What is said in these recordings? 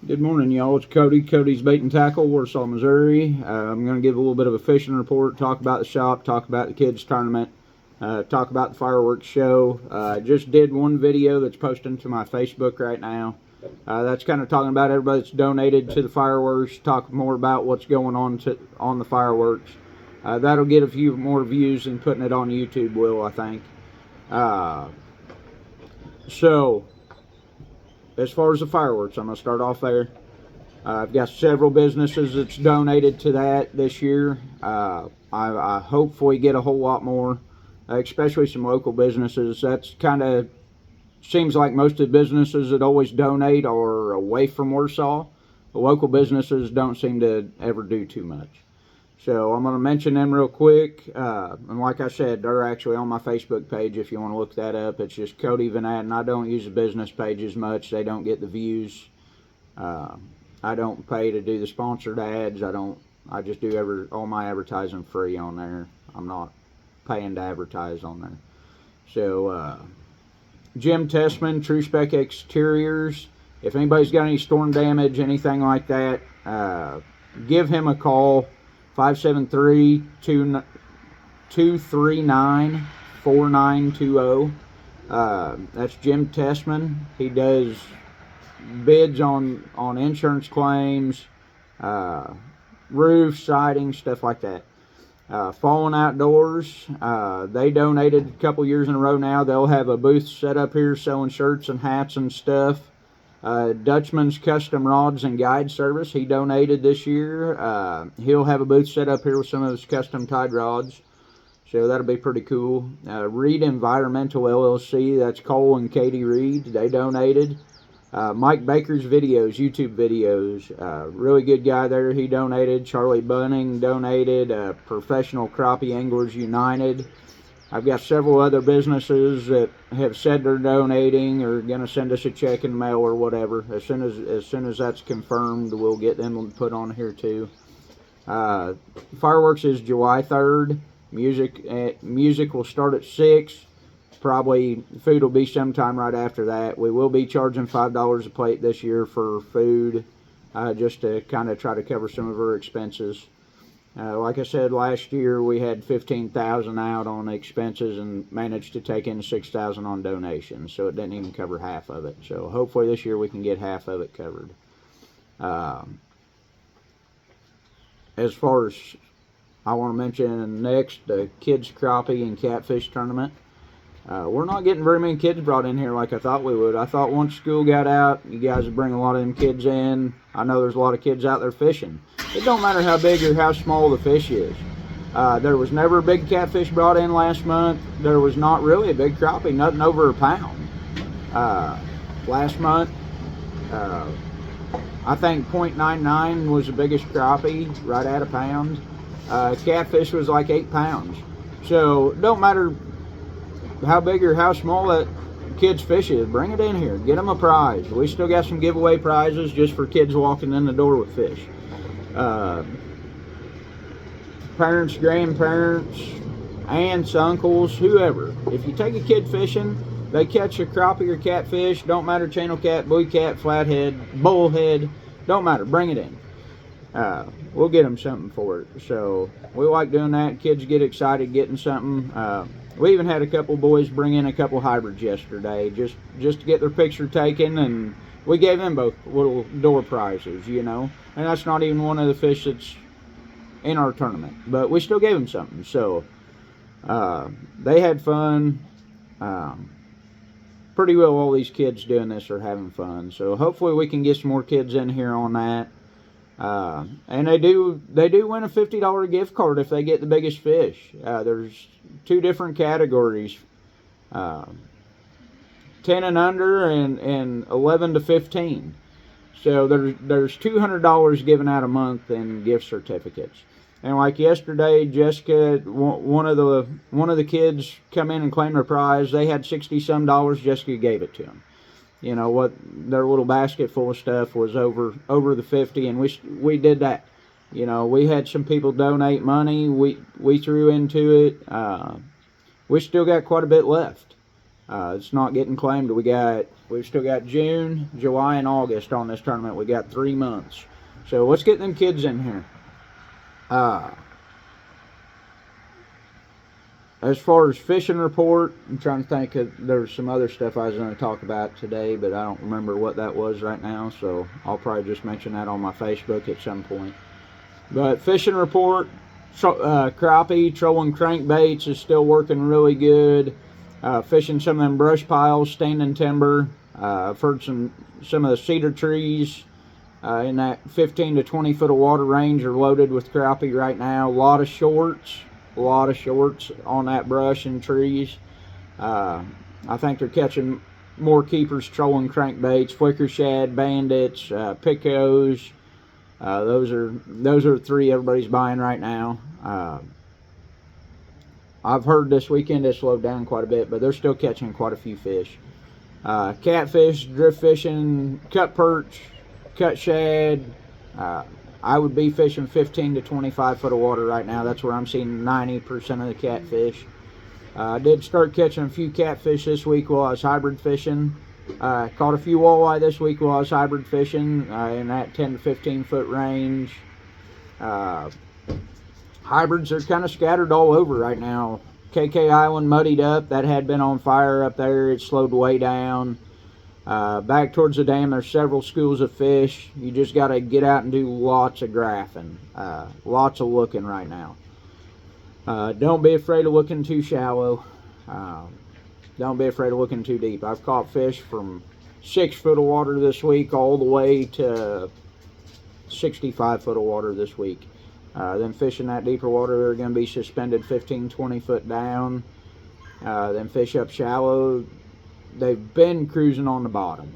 Good morning, y'all. It's Cody. Cody's Bait and Tackle, Warsaw, Missouri. I'm going to give a little bit of a fishing report, talk about the shop, talk about the kids' tournament, talk about the fireworks show. I just did one video that's posting to my Facebook right now. That's kind of talking about everybody that's donated to the fireworks, talk more about what's going on the fireworks. That'll get a few more views than putting it on YouTube will, I think. So, as far as the fireworks, I'm going to start off there. I've got several businesses that's donated to that this year. I hopefully get a whole lot more, especially some local businesses. That's kind of seems like most of the businesses that always donate are away from Warsaw. The local businesses don't seem to ever do too much. So I'm going to mention them real quick. And like I said, they're actually on my Facebook page if you want to look that up. It's just Cody Van Atten. I don't use the business pages much. They don't get the views. I don't pay to do the sponsored ads. I just do all my advertising free on there. I'm not paying to advertise on there. So, Jim Tessman, True Spec Exteriors. If anybody's got any storm damage, anything like that, give him a call. 573-239-4920. That's Jim Tessman. He does bids on insurance claims, roof, siding, stuff like that. Fallen Outdoors, they donated a couple years in a row now. They'll have a booth set up here selling shirts and hats and stuff. Dutchman's Custom Rods and Guide Service, he donated this year. He'll have a booth set up here with some of his custom tied rods, so that'll be pretty cool. Reed Environmental LLC, that's Cole and Katie Reed, they donated. Mike Baker's videos, YouTube videos, really good guy there, he donated. Charlie Bunning donated. Professional Crappie Anglers United. I've got several other businesses that have said they're donating or going to send us a check in the mail or whatever. As soon as that's confirmed, we'll get them put on here too. Fireworks is July 3rd. Music will start at 6. Probably food will be sometime right after that. We will be charging $5 a plate this year for food, just to kind of try to cover some of our expenses. Like I said, last year we had $15,000 out on expenses and managed to take in $6,000 on donations, so it didn't even cover half of it. So hopefully this year we can get half of it covered. As far as I want to mention next, the kids crappie and catfish tournament. We're not getting very many kids brought in here like I thought we would. I thought once school got out, you guys would bring a lot of them kids in. I know there's a lot of kids out there fishing. It don't matter how big or how small the fish is. There was never a big catfish brought in last month. There was not really a big crappie, nothing over a pound. Last month, I think .99 was the biggest crappie, right at a pound. Catfish was like 8 pounds. So it don't matter how big or how small that kid's fish is, bring it in here, get them a prize. We still got some giveaway prizes just for kids walking in the door with fish. Parents, grandparents, aunts, uncles, whoever, if you take a kid fishing, they catch a crappie or catfish, don't matter, channel cat, buoy cat, flathead, bullhead, don't matter, bring it in. We'll get them something for it. So we like doing that. Kids get excited getting something. We even had a couple boys bring in a couple hybrids yesterday just to get their picture taken, and we gave them both little door prizes, you know. And that's not even one of the fish that's in our tournament, but we still gave them something. So they had fun. Pretty well all these kids doing this are having fun. So hopefully we can get some more kids in here on that. And they do win a $50 gift card if they get the biggest fish. There's 2 different categories, 10 and under and 11 to 15. So there's $200 given out a month in gift certificates. And like yesterday, Jessica, one of the kids come in and claimed their prize. They had $60-some. Jessica gave it to them. You know what? Their little basket full of stuff was over the 50, and we did that. You know, we had some people donate money. We threw into it. We still got quite a bit left. It's not getting claimed. We've still got June, July, and August on this tournament. We got 3 months. So let's get them kids in here. As far as fishing report, I'm trying to think there's some other stuff I was going to talk about today, but I don't remember what that was right now, so I'll probably just mention that on my Facebook at some point. But fishing report, crappie, trolling crankbaits is still working really good. Fishing some of them brush piles, standing timber. I've heard some of the cedar trees in that 15 to 20 foot of water range are loaded with crappie right now. A lot of shorts on that brush and trees. I think they're catching more keepers, trolling crankbaits, flicker shad, bandits, picos. Those are 3 everybody's buying right now. I've heard this weekend it slowed down quite a bit, but they're still catching quite a few fish. Catfish, drift fishing, cut perch, cut shad. I would be fishing 15 to 25 foot of water right now. That's where I'm seeing 90% of the catfish. I did start catching a few catfish this week while I was hybrid fishing. Caught a few walleye this week while I was hybrid fishing in that 10 to 15 foot range. Hybrids are kind of scattered all over right now. KK Island muddied up. That had been on fire up there. It slowed way down. Back towards the dam, there's several schools of fish. You just got to get out and do lots of graphing. Lots of looking right now. Don't be afraid of looking too shallow. Don't be afraid of looking too deep. I've caught fish from 6 foot of water this week all the way to 65 foot of water this week. Then fishing that deeper water, they're going to be suspended 15, 20 foot down. Then fish up shallow, they've been cruising on the bottom.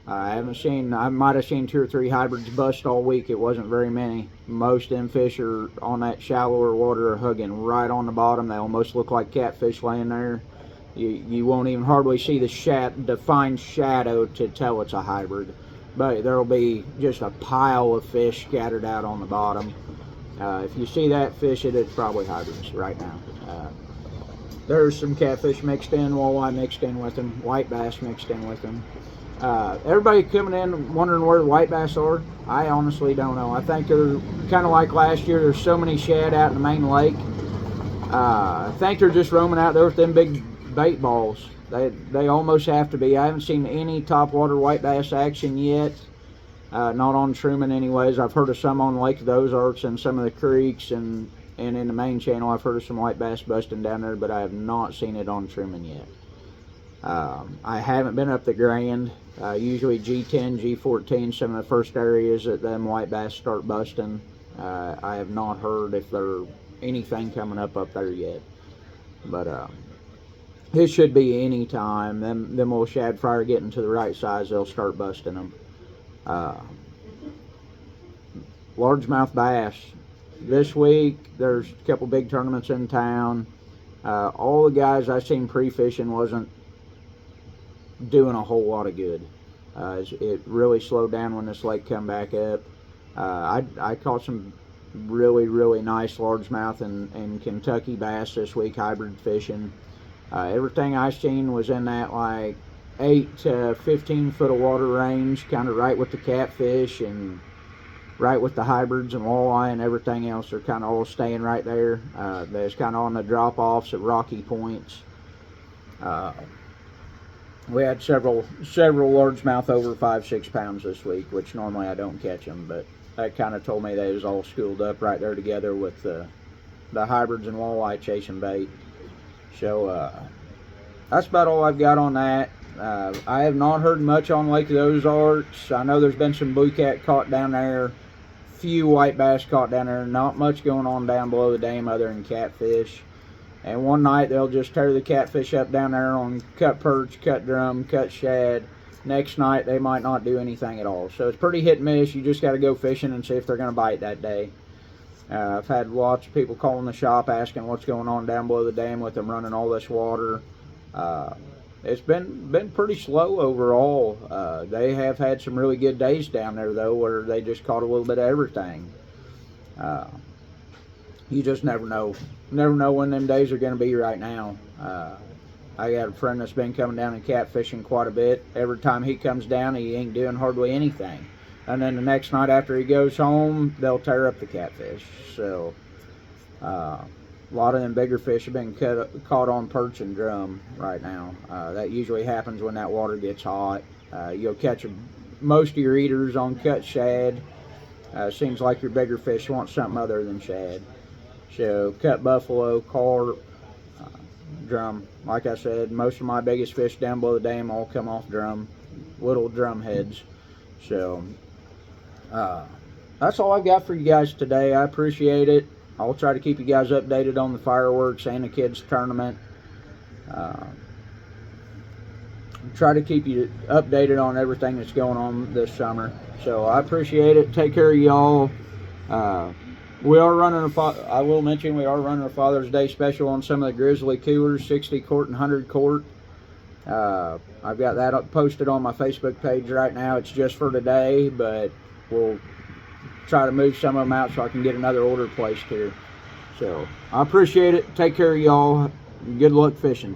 I might have seen 2 or 3 hybrids bust all week. It wasn't very many. Most of them fish are on that shallower water are hugging right on the bottom. They almost look like catfish laying there. You won't even hardly see the defined shadow to tell it's a hybrid. But there'll be just a pile of fish scattered out on the bottom. If you see that fish, it's probably hybrids right now. There's some catfish mixed in, walleye mixed in with them, white bass mixed in with them. Everybody coming in wondering where the white bass are, I honestly don't know. I think they're kind of like last year. There's so many shad out in the main lake. I think they're just roaming out there with them big bait balls. They almost have to be. I haven't seen any topwater white bass action yet. Not on Truman anyways. I've heard of some on Lake of the Ozarks and some of the creeks, and in the main channel I've heard of some white bass busting down there, but I have not seen it on Truman yet. I haven't been up the Grand. Usually G10, G14, some of the first areas that them white bass start busting. I have not heard if there's anything coming up there yet. But it should be any time. Them little shad fryer getting to the right size, they'll start busting them. Largemouth bass. This week, there's a couple big tournaments in town. All the guys I seen pre-fishing wasn't doing a whole lot of good. It really slowed down when this lake come back up. I caught some really, really nice largemouth and Kentucky bass this week, hybrid fishing. Everything I seen was in that like 8 to 15 foot of water range, kind of right with the catfish and right with the hybrids and walleye and everything else. They're kind of all staying right there. They're kind of on the drop-offs at rocky points. We had several largemouth over 5-6 pounds this week, which normally I don't catch them, but that kind of told me they was all schooled up right there together with the hybrids and walleye chasing bait. So that's about all I've got on that. I have not heard much on Lake of the Ozarks. I know there's been some blue cat caught down there, few white bass caught down there. Not much going on down below the dam other than catfish. And one night they'll just tear the catfish up down there on cut perch, cut drum, cut shad. Next night they might not do anything at all. So it's pretty hit and miss. You just got to go fishing and see if they're going to bite that day. I've had lots of people calling the shop asking what's going on down below the dam with them running all this water. It's been pretty slow overall. They have had some really good days down there though, where they just caught a little bit of everything. You just never know when them days are going to be right now. I got a friend that's been coming down and catfishing quite a bit. Every time he comes down, he ain't doing hardly anything. And then the next night after he goes home, they'll tear up the catfish. So a lot of them bigger fish have been caught on perch and drum right now. That usually happens when that water gets hot. You'll catch most of your eaters on cut shad. Seems like your bigger fish want something other than shad. So cut buffalo, carp, drum. Like I said, most of my biggest fish down below the dam all come off drum, little drum heads. So that's all I got for you guys today. I appreciate it. I'll try to keep you guys updated on the fireworks and the kids tournament. Try to keep you updated on everything that's going on this summer. So I appreciate it. Take care of y'all. We are running I will mention we are running a Father's Day special on some of the Grizzly coolers, 60 quart and 100 quart. I've got that posted on my Facebook page right now. It's just for today, but we'll try to move some of them out so I can get another order placed here. So I appreciate it. Take care of y'all. Good luck fishing.